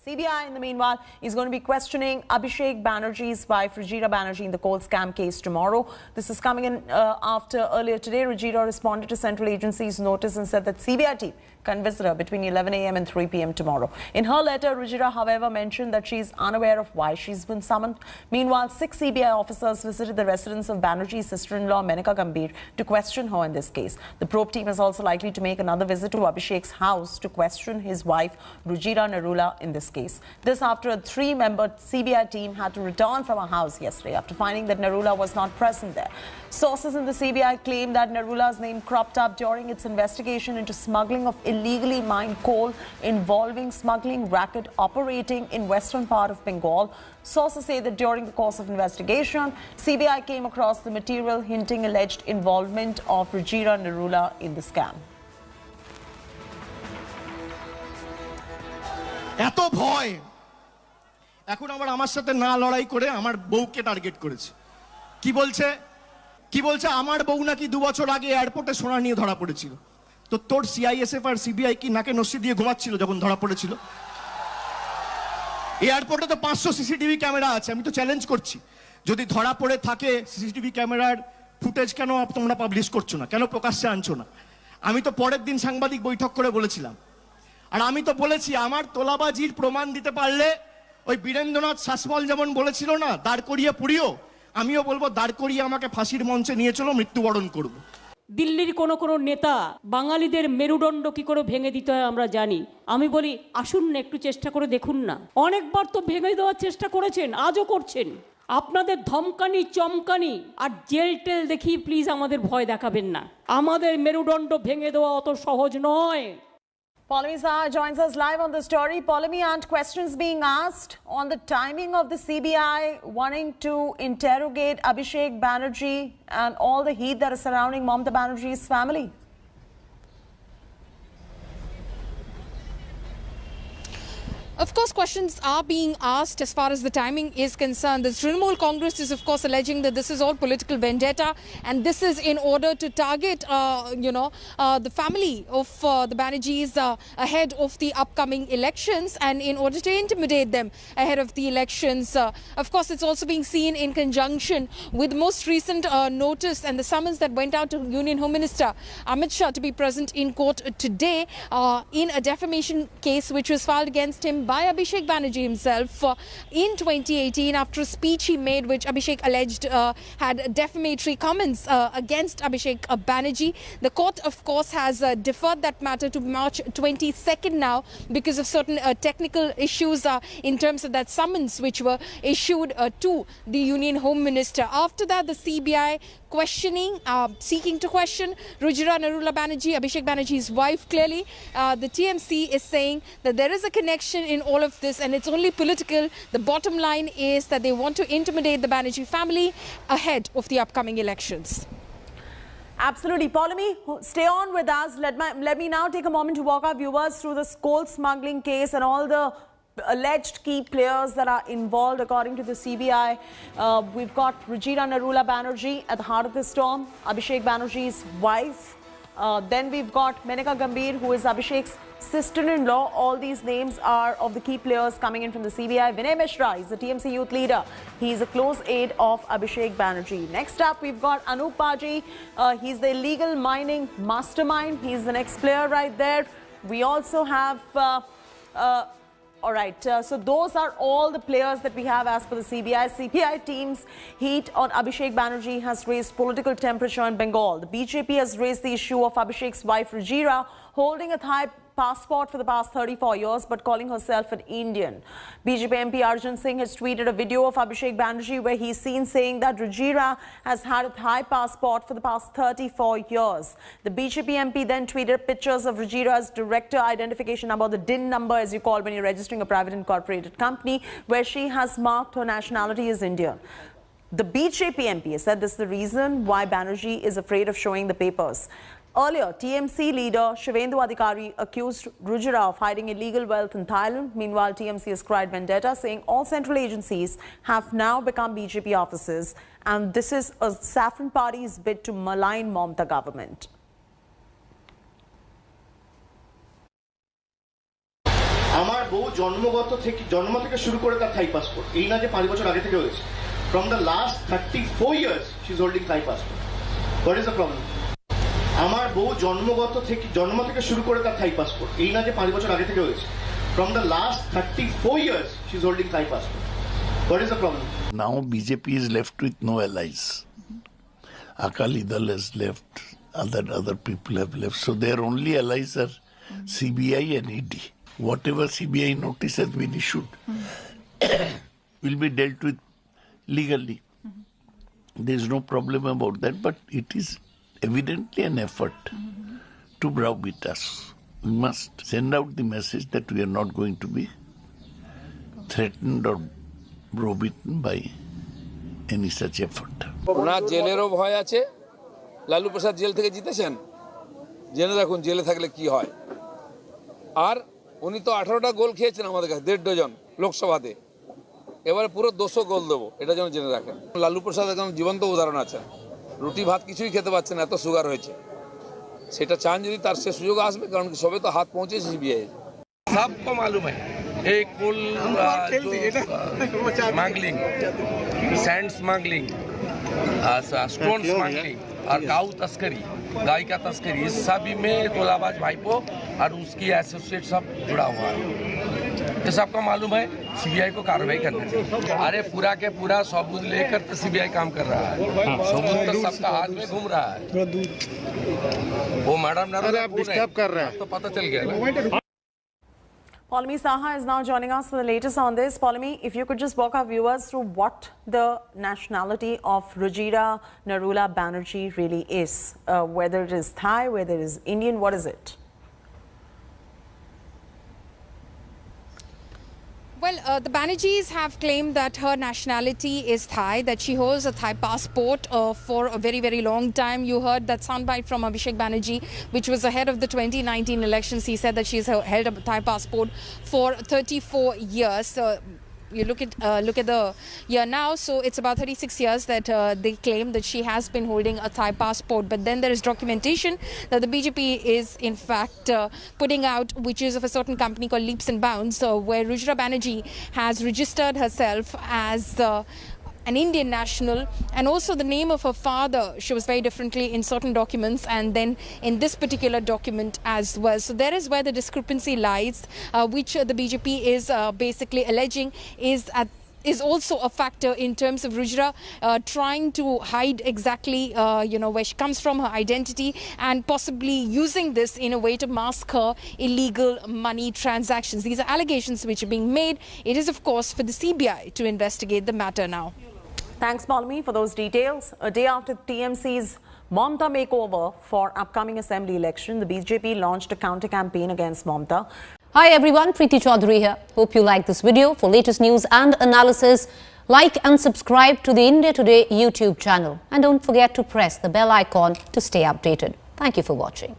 CBI, in the meanwhile, is going to be questioning Abhishek Banerjee's wife, Rujira Banerjee, in the coal scam case tomorrow. This is coming in after earlier today, Rujira responded to central agency's notice and said that CBI team can visit her between 11 a.m. and 3 p.m. tomorrow. In her letter, Rujira, however, mentioned that she is unaware of why she's been summoned. Meanwhile, 6 CBI officers visited the residence of Banerjee's sister-in-law, Menaka Gambhir, to question her in this case. The probe team is also likely to make another visit to Abhishek's house to question his wife, Rujira Narula, in this case. This after a 3-member CBI team had to return from a house yesterday after finding that Narula was not present there. Sources in the CBI claim that Narula's name cropped up during its investigation into smuggling of illegally mined coal involving smuggling racket operating in western part of Bengal. Sources say that during the course of investigation, CBI came across the material hinting alleged involvement of Rujira Narula in the scam. এত ভয় এখন আমার সাথে না লড়াই করে আমার বউকে টার্গেট করেছে কি বলছে আমার বউ নাকি 2 বছর আগে এয়ারপোর্টে সোনা নিয়ে ধরা পড়েছিল তো তোর সিআইএসএফ আর সিবিআই কি নাকে নস্যি দিয়ে ঘুমাচ্ছিল যখন ধরা পড়েছিল এয়ারপোর্টে তো 500 সিসিটিভি ক্যামেরা আছে আমি তো চ্যালেঞ্জ করছি যদি ধরা পড়ে থাকে সিসিটিভি ক্যামেরার ফুটেজ কেন তোমরা পাবলিশ করছো না কেন প্রকাশ্যে আনছো না আমি তো পরের দিন সাংবাদিক বৈঠক করে বলেছিলাম আর আমি তো বলেছি আমার তোলাবাজির প্রমাণ দিতে পারলে ওই বীরেন্দ্রনাথ শাসমল যেমন বলেছিল না দাঁড় করিয়ে পুড়িও আমিও বলবো দাঁড় করিয়ে আমাকে ফাঁসির মঞ্চে নিয়ে চলো মৃত্যুবরণ করব দিল্লির কোন নেতা বাঙালিদের মেরুদণ্ড কি করে ভেঙে দিতে হয় আমরা জানি আমি বলি আসুন না একটু চেষ্টা করে দেখুন না অনেকবার তো ভেঙে দেওয়ার চেষ্টা করেছেন আজও করছেন আপনাদের ধমকানি চমকানি আর জেল টেল দেখি প্লিজ আমাদের ভয় দেখাবেন না আমাদের মেরুদণ্ড ভেঙে দেওয়া অত সহজ নয় Paulami Saha joins us live on the story. Paulami, aren't questions being asked on the timing of the CBI wanting to interrogate Abhishek Banerjee and all the heat that is surrounding Mamata Banerjee's family? Of course, questions are being asked as far as the timing is concerned. The Trinamool Congress is, of course, alleging that this is all political vendetta, and this is in order to target, the family of the Banerjees ahead of the upcoming elections, and in order to intimidate them ahead of the elections. Of course, it's also being seen in conjunction with the most recent notice and the summons that went out to Union Home Minister Amit Shah to be present in court today in a defamation case which was filed against him by Abhishek Banerjee himself in 2018 after a speech he made which Abhishek alleged had defamatory comments against Abhishek Banerjee. The court, of course, has deferred that matter to March 22nd now because of certain technical issues in terms of that summons which were issued to the Union Home Minister. After that, the CBI questioning, seeking to question Rujira Narula Banerjee, Abhishek Banerjee's wife. Clearly, the TMC is saying that there is a connection in all of this and it's only political. The bottom line is that they want to intimidate the Banerjee family ahead of the upcoming elections. Absolutely. Paulami, stay on with us. Let me now take a moment to walk our viewers through this coal smuggling case and all the alleged key players that are involved according to the CBI. We've got Rujira Narula Banerjee at the heart of the storm, Abhishek Banerjee's wife. Then we've got Menaka Gambhir, who is Abhishek's sister-in-law. All these names are of the key players coming in from the CBI. Vinay Mishra is the TMC youth leader. He's a close aide of Abhishek Banerjee. Next up, we've got Anup Baji. He's the illegal mining mastermind. He's the next player right there. We also have... all right, so those are all the players that we have as per the CBI. CBI team's heat on Abhishek Banerjee has raised political temperature in Bengal. The BJP has raised the issue of Abhishek's wife Rujira holding a Thai passport for the past 34 years but calling herself an Indian. BJP MP Arjun Singh has tweeted a video of Abhishek Banerjee where he's seen saying that Rujira has had a Thai passport for the past 34 years. The BJP MP then tweeted pictures of Rujira's director identification number, the DIN number as you call when you're registering a private incorporated company, where she has marked her nationality as Indian. The BJP MP has said this is the reason why Banerjee is afraid of showing the papers. Earlier, TMC leader Shivendu Adhikari accused Rujira of hiding illegal wealth in Thailand. Meanwhile, TMC has cried vendetta, saying all central agencies have now become BJP offices, and this is a saffron party's bid to malign Mamata government. আমার বউ জন্ম থেকে শুরু করে তার থাই passport, এই না যে 5 বছর আগে থেকে হয়েছে। From the last 34 years she is holding Thai passport. What is the problem? আমার বউ জন্ম থেকে শুরু করে তার থাই পাসপোর্ট, এই না যে 5 বছর আগে থেকে হয়েছে। From the last 34 years she is holding Thai passport. What is the problem? Now BJP is left with no allies. Akali Dal has left, other people have left. So their only allies are CBI and ED. Whatever CBI notice has been issued will be dealt with legally. There is no problem about that, but it is evidently an effort to browbeat us. We must send out the message that we are not going to be threatened or browbeaten by any such effort. ওনার জেলেরও ভয় আছে। লালু প্রসাদ jail থেকে জিতেছেন, জেনে রাখুন জেলে থাকলে কি হয়। আর উনি তো 18টা গোল খেয়েছেন আমাদের কাছে, 1.5 ডজন লোকসভাতে। এবারে পুরো 200 গোল দেবো, এটা যেন জেনে রাখেন। লালু প্রসাদ একদম জীবন্ত উদাহরণ আছে, রুটি ভাত কিছুই খেতে পারছেন, এত সুগার হয়েছে। সেটা চান যদি তার সে সুযোগ আসবে, কারণ সবে তো হাত পৌঁছেছে সিবিআই। सबको मालूम है एक कुल smuggling, sand smuggling, stone smuggling और काऊ तस्करी, गाय का तस्करी, इस सभी में तोलाबाज भाईपो और उसकी एसोसिएट सब जुड़ा हुआ है। ये सबको मालूम है, सीबीआई को कार्रवाई करना चाहिए। अरे पूरा के पूरा सबूत लेकर तो सीबीआई काम कर रहा है, सबूत तो सबका हाथ में घूम रहा है। वो मैडम डिस्टर्ब कर रहा है तो पता चल गया। Paulami Saha is now joining us for the latest on this. Paulami, if you could just walk our viewers through what the nationality of Rujira Narula Banerjee really is. Whether it is Thai, whether it is Indian, what is it? Well, the Banerjees have claimed that her nationality is Thai, that she holds a Thai passport for a very, very long time. You heard that soundbite from Abhishek Banerjee, which was ahead of the 2019 elections. He said that she's held a Thai passport for 34 years. You look at the year now, so it's about 36 years that they claim that she has been holding a Thai passport. But then there is documentation that the BJP is in fact putting out, which is of a certain company called Leaps and Bounds, where Rujira Banerjee has registered herself as an Indian national, and also the name of her father shows very differently in certain documents and then in this particular document as well. So there is where the discrepancy lies, which the BJP is basically alleging is also a factor in terms of Rujira trying to hide exactly where she comes from, her identity, and possibly using this in a way to mask her illegal money transactions. These are allegations which are being made. It is of course for the CBI to investigate the matter now. Thanks, Paulami, for those details. A day after TMC's Mamta makeover for upcoming assembly election, the BJP launched a counter-campaign against Mamta. Hi everyone, Preeti Chaudhary here. Hope you like this video. For latest news and analysis, like and subscribe to the India Today YouTube channel. And don't forget to press the bell icon to stay updated. Thank you for watching.